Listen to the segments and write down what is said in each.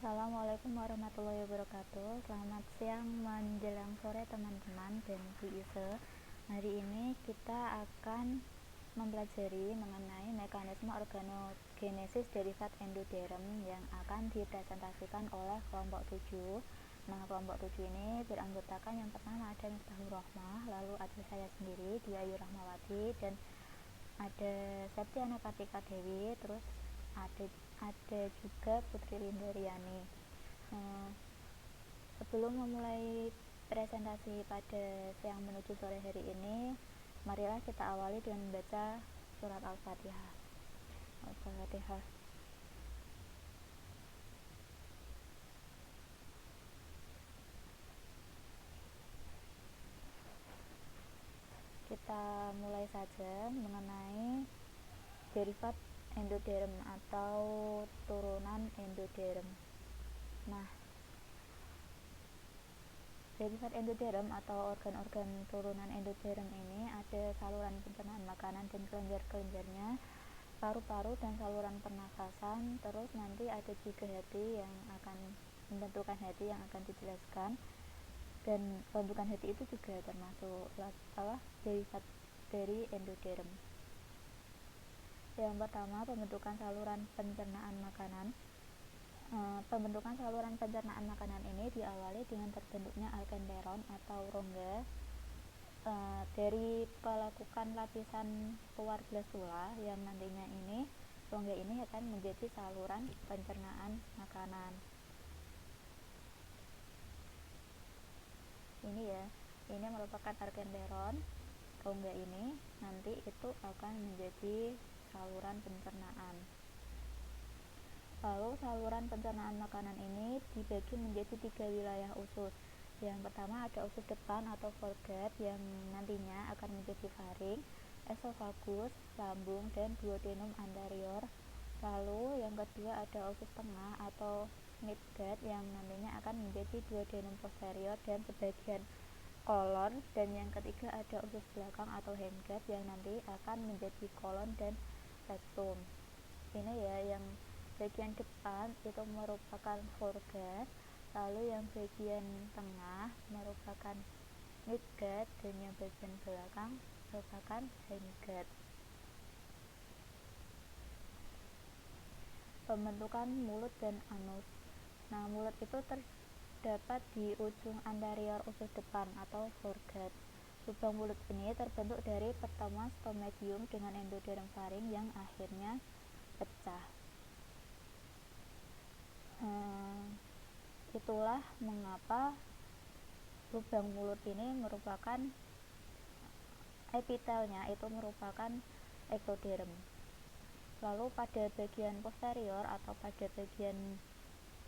Assalamualaikum warahmatullahi wabarakatuh. Selamat siang menjelang sore teman-teman dan Bu Ise. Hari ini kita akan mempelajari mengenai mekanisme organogenesis derivat endoderm yang akan dipresentasikan oleh kelompok 7. Nah, kelompok 7 ini beranggotakan yang pertama ada Miftahul Rohmah, lalu ada saya sendiri, Dwi Ayu Rahmawati, dan ada Septiana Kartika Dewi, terus ada juga Putri Lindariani. Sebelum memulai presentasi pada siang menuju sore hari ini, marilah kita awali dengan membaca surat Al-Fatihah. Al-Fatihah. Kita mulai saja mengenai derivat endoderm atau turunan endoderm. Nah, derivat endoderm atau organ-organ turunan endoderm ini ada saluran pencernaan makanan dan kelenjar-kelenjarnya, paru-paru dan saluran pernafasan, terus nanti ada juga hati yang akan membentukan hati yang akan dijelaskan, dan pembentukan hati itu juga termasuk derivat dari endoderm. Yang pertama, pembentukan saluran pencernaan makanan. Pembentukan saluran pencernaan makanan ini diawali dengan terbentuknya alkenteron atau rongga dari pelekukan lapisan luar blastula yang nantinya rongga ini akan menjadi saluran pencernaan makanan. Ini merupakan alkenteron. Rongga ini nanti itu akan menjadi saluran pencernaan. Lalu saluran pencernaan makanan ini dibagi menjadi 3 wilayah usus. Yang pertama ada usus depan atau foregut yang nantinya akan menjadi faring, esofagus, lambung, dan duodenum anterior. Lalu yang kedua ada usus tengah atau midgut yang nantinya akan menjadi duodenum posterior dan sebagian kolon, dan yang ketiga ada usus belakang atau hindgut yang nanti akan menjadi kolon dan rektum. Ini yang bagian depan itu merupakan foregut, lalu yang bagian tengah merupakan midgut, dan yang bagian belakang merupakan hindgut. Pembentukan mulut dan anus. Nah, mulut itu terdapat di ujung anterior usus depan atau foregut. Lubang mulut ini terbentuk dari pertemuan stomatium dengan endoderm faring yang akhirnya pecah. Itulah mengapa lubang mulut ini merupakan epitelnya itu merupakan ektoderm. Lalu pada bagian posterior atau pada bagian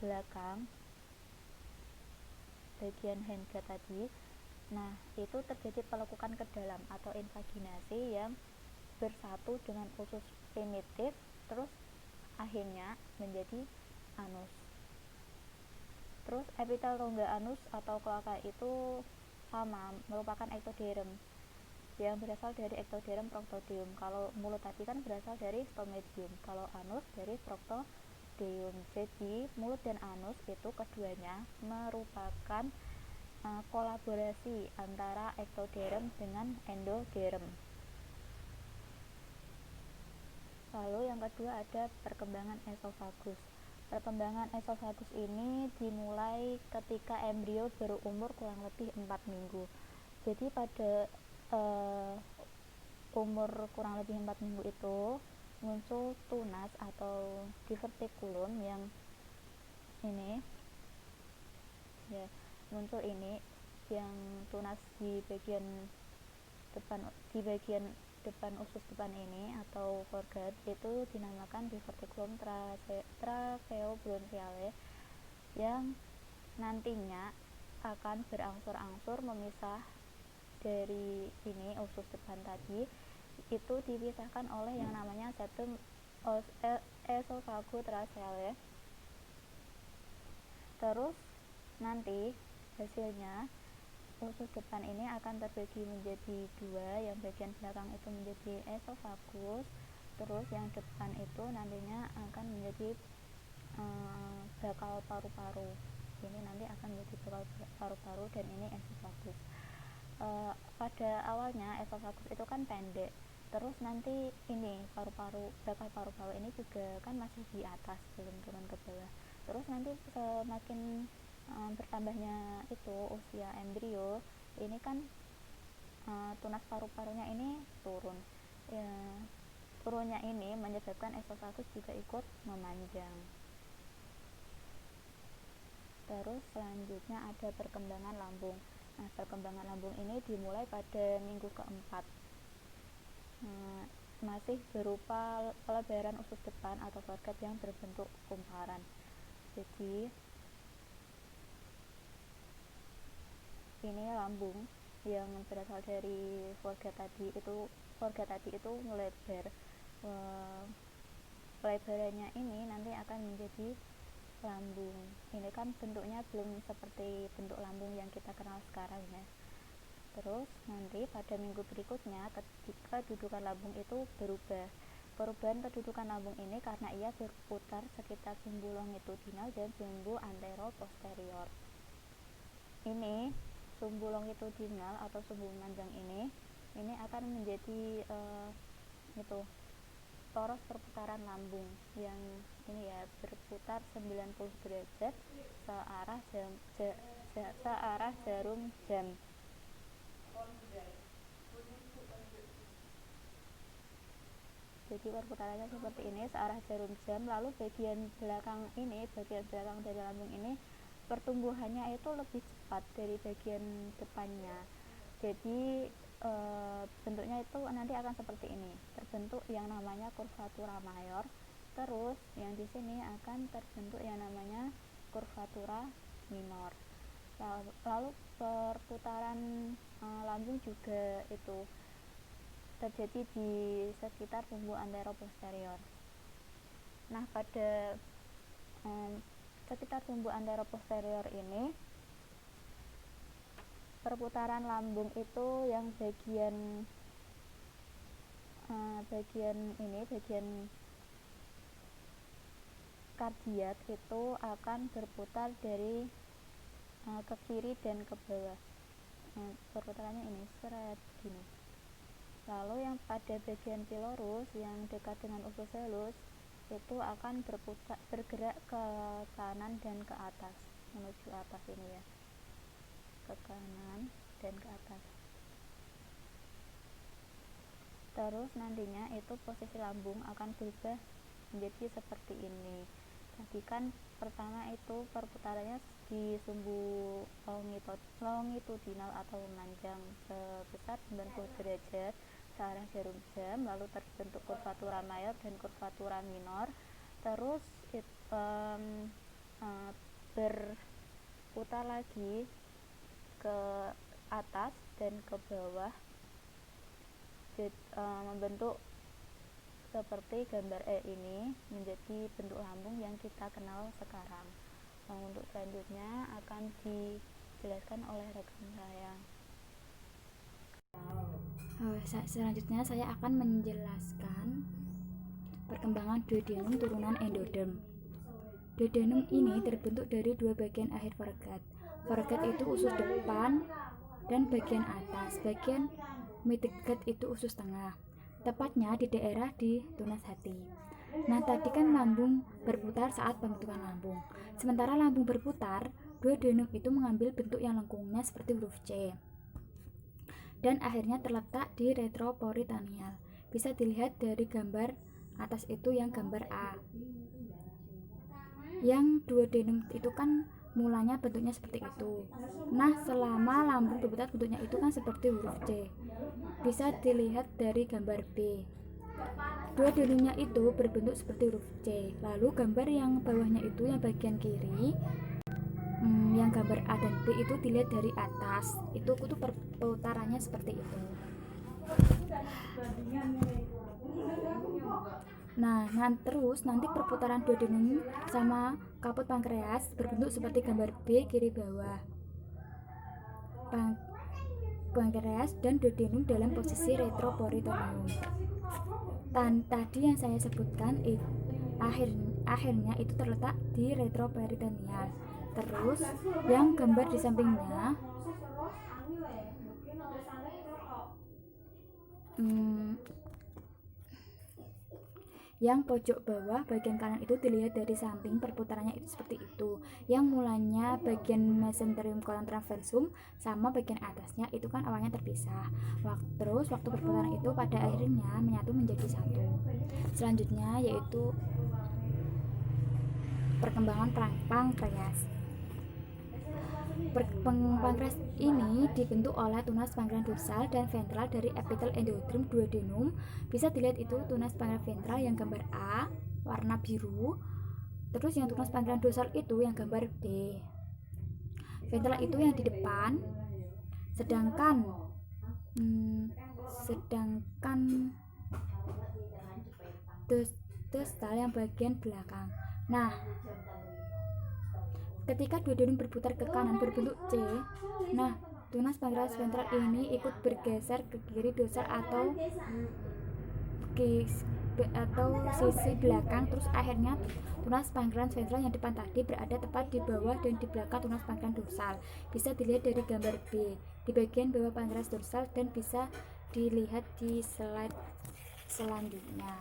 belakang, bagian hindgut tadi, nah itu terjadi pelekukan ke dalam atau invaginasi yang bersatu dengan usus primitif, terus akhirnya menjadi anus. Terus epitel rongga anus atau kloaka itu sama, merupakan ektoderm yang berasal dari ektoderm proctodeum. Kalau mulut tadi kan berasal dari stomatium, kalau anus dari proctodeum. Jadi mulut dan anus itu keduanya merupakan kolaborasi antara ektoderm dengan endoderm. Lalu yang kedua ada perkembangan esofagus. Perkembangan esofagus ini dimulai ketika embrio berumur kurang lebih 4 minggu. Jadi pada umur kurang lebih 4 minggu itu muncul tunas atau diverticulum yang yang tunas di bagian depan usus depan ini atau foregut itu dinamakan diverticulum tracheobronchiale yang nantinya akan berangsur-angsur memisah dari usus depan tadi, itu dipisahkan oleh yang namanya septum esophagotracheale. Terus nanti hasilnya usus depan ini akan terbagi menjadi 2, yang bagian belakang itu menjadi esofagus, terus yang depan itu nantinya akan menjadi bakal paru-paru. Ini nanti akan menjadi bakal paru-paru dan ini esofagus. Pada awalnya esofagus itu kan pendek, terus nanti ini bakal paru-paru ini juga kan masih di atas, belum turun ke bawah. Terus nanti semakin bertambahnya itu usia embrio, ini kan tunas paru-parunya ini turun. Turunnya ini menyebabkan esofagus juga ikut memanjang. Terus selanjutnya ada perkembangan lambung. Nah, perkembangan lambung ini dimulai pada minggu keempat. Masih berupa pelebaran usus depan atau foregut yang berbentuk kumparan. Jadi ini lambung yang berasal dari foregut tadi itu melebar. Pelebarannya ini nanti akan menjadi lambung. Ini kan bentuknya belum seperti bentuk lambung yang kita kenal sekarang ya. Terus nanti pada minggu berikutnya ketika kedudukan lambung itu berubah. Perubahan kedudukan lambung ini karena ia berputar sekitar sumbu longitudinal dan sumbu antero-posterior. Ini sumbu longitudinal atau sumbu memanjang ini akan menjadi poros perputaran lambung yang ini ya, berputar 90 derajat searah jarum jam. Jadi perputarannya seperti ini, searah jarum jam. Lalu bagian belakang dari lambung ini pertumbuhannya itu lebih cepat dari bagian depannya. Jadi bentuknya itu nanti akan seperti ini, terbentuk yang namanya curvatura mayor. Terus yang di sini akan terbentuk yang namanya curvatura minor. Lalu perputaran lambung juga itu terjadi di sekitar sumbu antero-posterior. Nah, pada sekitar sumbu antero-posterior ini perputaran lambung itu yang bagian kardiak itu akan berputar dari ke kiri dan ke bawah. Perputarannya ini seret gini. Lalu yang pada bagian pilorus yang dekat dengan usus halus itu akan bergerak ke kanan dan ke atas, menuju atas ini ya, ke kanan dan ke atas. Terus nantinya itu posisi lambung akan berubah menjadi seperti ini. Tadi kan pertama itu perputarannya di sumbu longitudinal atau memanjang sebesar 90 derajat searah jarum jam, lalu terbentuk curvatura mayor dan curvatura minor. Terus berputar lagi ke atas dan ke bawah, membentuk seperti gambar E ini, menjadi bentuk lambung yang kita kenal sekarang. Nah, untuk selanjutnya akan dijelaskan oleh rekan saya. Selanjutnya saya akan menjelaskan perkembangan duodenum turunan endoderm. Duodenum ini terbentuk dari dua bagian akhir foregut. Foregut itu usus depan dan bagian atas. Bagian midgut itu usus tengah, tepatnya di daerah di tunas hati. Nah, tadi kan lambung berputar saat pembentukan lambung. Sementara lambung berputar, duodenum itu mengambil bentuk yang lengkungnya seperti huruf C dan akhirnya terletak di retroperitoneal. Bisa dilihat dari gambar atas itu yang gambar A. Yang duodenum itu kan mulanya bentuknya seperti itu. Nah, selama lambung berputar bentuknya itu kan seperti huruf C. Bisa dilihat dari gambar B. Duodenumnya itu berbentuk seperti huruf C. Lalu gambar yang bawahnya itu yang bagian kiri, yang gambar A dan B itu dilihat dari atas. Itu perputarannya seperti itu. Nah, terus nanti perputaran duodenum sama kaput pankreas berbentuk seperti gambar B kiri bawah. Pankreas dan duodenum dalam posisi retroperitoneum. Tadi yang saya sebutkan akhirnya itu terletak di retroperitoneal. Terus yang gambar di sampingnya yang pojok bawah bagian kanan itu dilihat dari samping, perputarannya itu seperti itu. Yang mulanya bagian mesenterium colon transversum sama bagian atasnya itu kan awalnya terpisah. Terus waktu perputaran itu pada akhirnya menyatu menjadi satu. Selanjutnya yaitu perkembangan pankreas. Pankreas ini dibentuk oleh tunas pankreas dorsal dan ventral dari epitel endoderm duodenum. Bisa dilihat itu tunas pankreas ventral yang gambar A warna biru. Terus yang tunas pankreas dorsal itu yang gambar B. Ventral itu yang di depan, sedangkan dorsal yang bagian belakang. Nah, ketika duodenum berputar ke kanan berbentuk C, nah tunas pankreas ventral ini ikut bergeser ke kiri dorsal atau sisi belakang. Terus akhirnya tunas pankreas ventral yang depan tadi berada tepat di bawah dan di belakang tunas pankreas dorsal. Bisa dilihat dari gambar B di bagian bawah pankreas dorsal dan bisa dilihat di slide selanjutnya.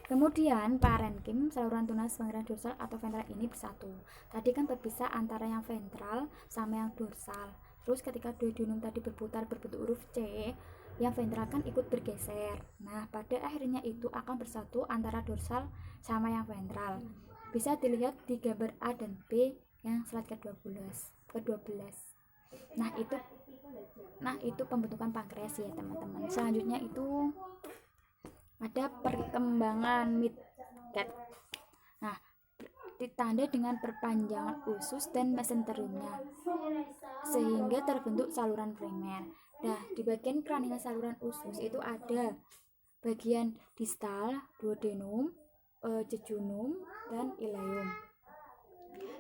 Kemudian parenkim, saluran tunas pankreas dorsal atau ventral ini bersatu. Tadi kan berpisah antara yang ventral sama yang dorsal. Terus ketika duodenum tadi berputar berbentuk huruf C, yang ventral kan ikut bergeser. Nah, pada akhirnya itu akan bersatu antara dorsal sama yang ventral. Bisa dilihat di gambar A dan B yang slide ke-12. Nah, itu pembentukan pankreas ya, teman-teman. Selanjutnya itu ada perkembangan midgut. Nah, ditandai dengan perpanjangan usus dan mesenteriumnya sehingga terbentuk saluran primer. Nah, di bagian kranial saluran usus itu ada bagian distal, duodenum, jejunum, dan ileum.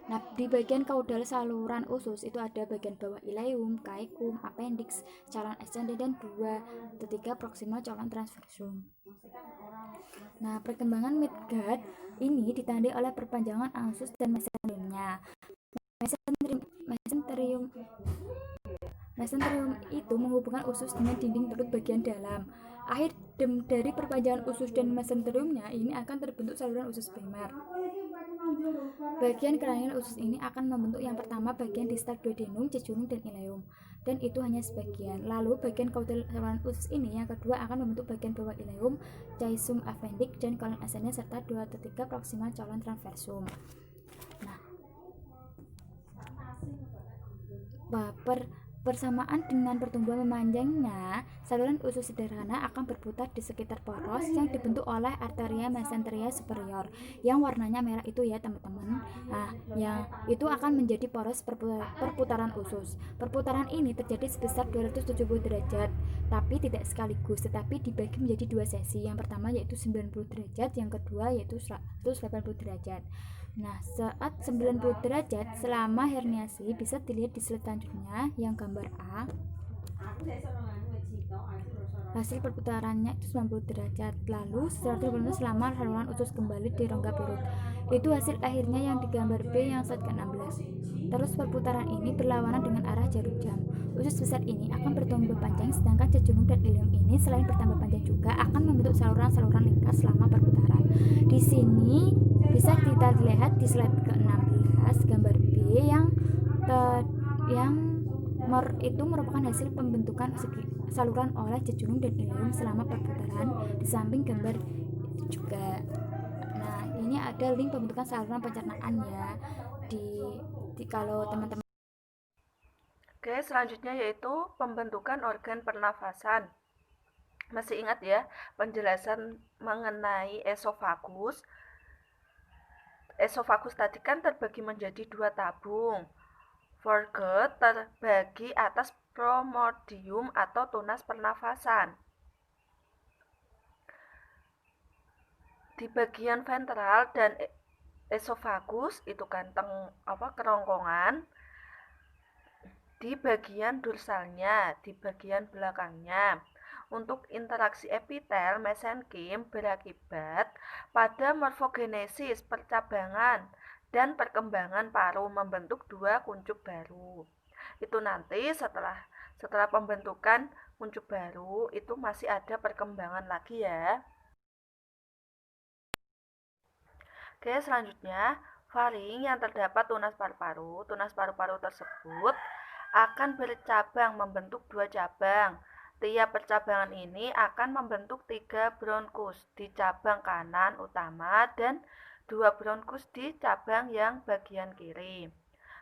Nah, di bagian kaudal saluran usus itu ada bagian bawah ileum, caecum, appendix, calon extended, dan 2/3 proximal calon transversum. Nah, perkembangan midgut ini ditandai oleh perpanjangan usus dan mesenteriumnya. Mesenterium itu menghubungkan usus dengan dinding perut bagian dalam. Akhir dari perpanjangan usus dan mesenteriumnya ini akan terbentuk saluran usus primer. Bagian kranial usus ini akan membentuk yang pertama bagian distal duodenum, jejunum, dan ileum, dan itu hanya sebagian. Lalu bagian kaudal saluran usus ini yang kedua akan membentuk bagian bawah ileum, caecum, appendix, dan colon ascendens serta 2/3 proximal colon transversum. Nah, bersamaan dengan pertumbuhan memanjangnya, saluran usus sederhana akan berputar di sekitar poros yang dibentuk oleh arteria mesenteria superior yang warnanya merah itu ya, teman-teman. Nah, yang itu akan menjadi poros perputaran usus. Perputaran ini terjadi sebesar 270 derajat, tapi tidak sekaligus, tetapi dibagi menjadi dua sesi. Yang pertama yaitu 90 derajat, yang kedua yaitu 180 derajat. Nah, saat 90 derajat selama herniasi bisa dilihat di slide selanjutnya yang gambar A. Hasil perputarannya itu 90 derajat. Lalu 180 selama saluran usus kembali di rongga perut. Itu hasil akhirnya yang digambar B yang slide ke-16. Terus perputaran ini berlawanan dengan arah jarum jam. Usus besar ini akan bertambah panjang, sedangkan jejunum dan ileum ini selain bertambah panjang juga akan membentuk saluran-saluran lingkar selama perputaran. Di sini bisa kita lihat di slide ke-16 gambar B itu merupakan hasil pembentukan saluran oleh jejunum dan ileum selama perputaran, di samping gambar itu juga. Nah, ini ada link pembentukan saluran pencernaan ya di kalau teman-teman. Oke, selanjutnya yaitu pembentukan organ pernafasan. Masih ingat ya penjelasan mengenai esofagus? Esofagus tadi kan terbagi menjadi dua tabung. Foregut terbagi atas primordium atau tunas pernafasan. Di bagian ventral dan esofagus itu kantong kerongkongan. Di bagian dorsalnya, di bagian belakangnya. untuk interaksi epitel mesenkim berakibat pada morfogenesis percabangan dan perkembangan paru membentuk dua kuncup baru. Itu nanti setelah pembentukan kuncup baru itu masih ada perkembangan lagi ya. Oke, selanjutnya faring yang terdapat tunas paru-paru. Tunas paru-paru tersebut akan bercabang membentuk dua cabang. Tiap percabangan ini akan membentuk 3 bronkus di cabang kanan utama dan 2 bronkus di cabang yang bagian kiri.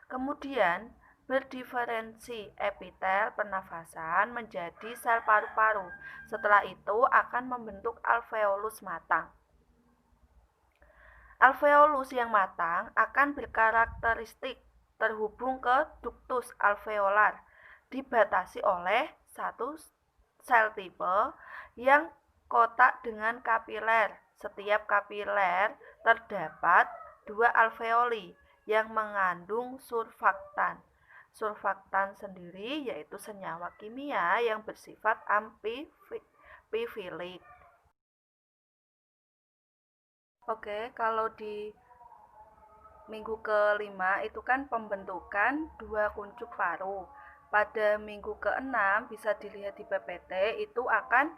Kemudian berdiferensi epitel pernafasan menjadi sel paru-paru. Setelah itu akan membentuk alveolus matang. Alveolus yang matang akan berkarakteristik terhubung ke ductus alveolar, dibatasi oleh satu sel tipe yang kotak dengan kapiler. Setiap kapiler terdapat 2 alveoli yang mengandung surfaktan. Surfaktan sendiri yaitu senyawa kimia yang bersifat amfifilik. Oke, kalau di minggu ke-5 itu kan pembentukan 2 kuncup paru. Pada minggu ke-6 bisa dilihat di PPT itu akan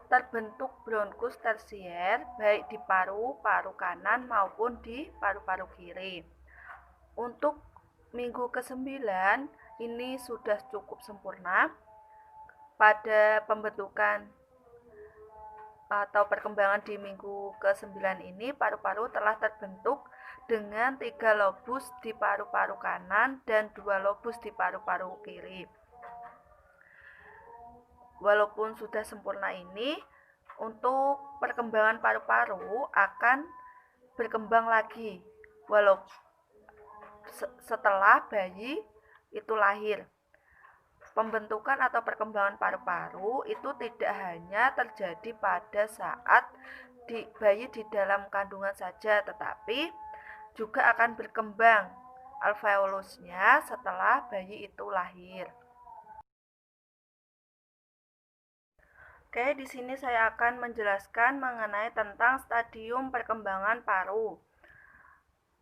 terbentuk bronkus tersier baik di paru-paru kanan maupun di paru-paru kiri. Untuk minggu ke-9 ini sudah cukup sempurna. Pada pembentukan atau perkembangan di minggu ke-9 ini paru-paru telah terbentuk dengan 3 lobus di paru-paru kanan dan 2 lobus di paru-paru kiri. Walaupun sudah sempurna ini, untuk perkembangan paru-paru akan berkembang lagi walaupun setelah bayi itu lahir. Pembentukan atau perkembangan paru-paru itu tidak hanya terjadi pada saat bayi di dalam kandungan saja, tetapi juga akan berkembang alveolusnya setelah bayi itu lahir. Oke, di sini saya akan menjelaskan mengenai tentang stadium perkembangan paru.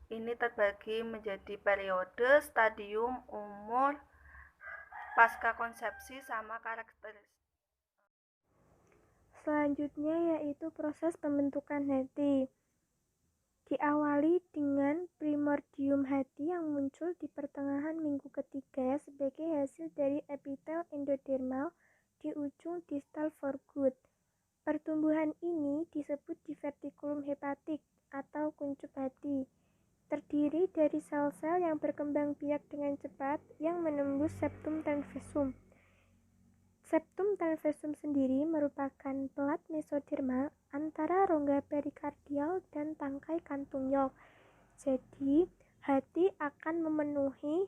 Ini terbagi menjadi periode, stadium, umur, pasca konsepsi sama karakteristik. Selanjutnya yaitu proses pembentukan hati. Diawali dengan primordium hati yang muncul di pertengahan minggu ketiga sebagai hasil dari epitel endodermal di ujung distal foregut. Pertumbuhan ini disebut divertikulum hepatik atau kuncup hati. Terdiri dari sel-sel yang berkembang biak dengan cepat yang menembus septum transversum. Septum transversum sendiri merupakan pelat mesodermal antara rongga perikardial dan tangkai kantung York. Jadi, hati akan memenuhi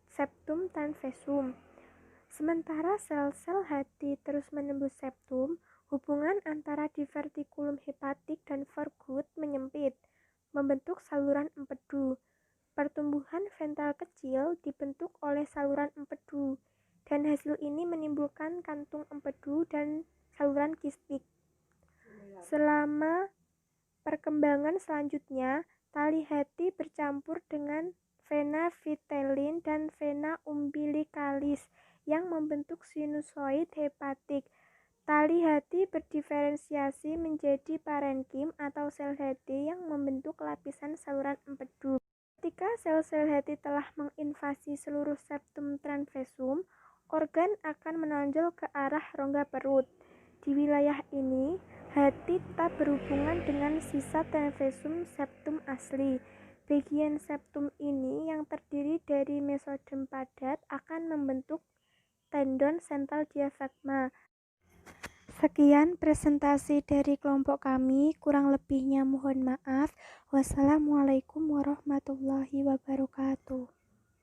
septum transversum. Sementara sel-sel hati terus menembus septum, hubungan antara divertikulum hepatik dan foregut menyempit, membentuk saluran empedu. Pertumbuhan ventral kecil dibentuk oleh saluran empedu, dan hasil ini menimbulkan kantung empedu dan saluran kistik. Selama perkembangan selanjutnya, tali hati bercampur dengan vena vitellin dan vena umbilicalis yang membentuk sinusoid hepatik. Tali hati berdiferensiasi menjadi parenkim atau sel hati yang membentuk lapisan saluran empedu. Ketika sel-sel hati telah menginvasi seluruh septum transversum, organ akan menonjol ke arah rongga perut. Di wilayah ini, hati tetap berhubungan dengan sisa transversum septum asli. Bagian septum ini yang terdiri dari mesoderm padat akan membentuk tendon sentral diafragma. Sekian presentasi dari kelompok kami, kurang lebihnya mohon maaf. Wassalamualaikum warahmatullahi wabarakatuh.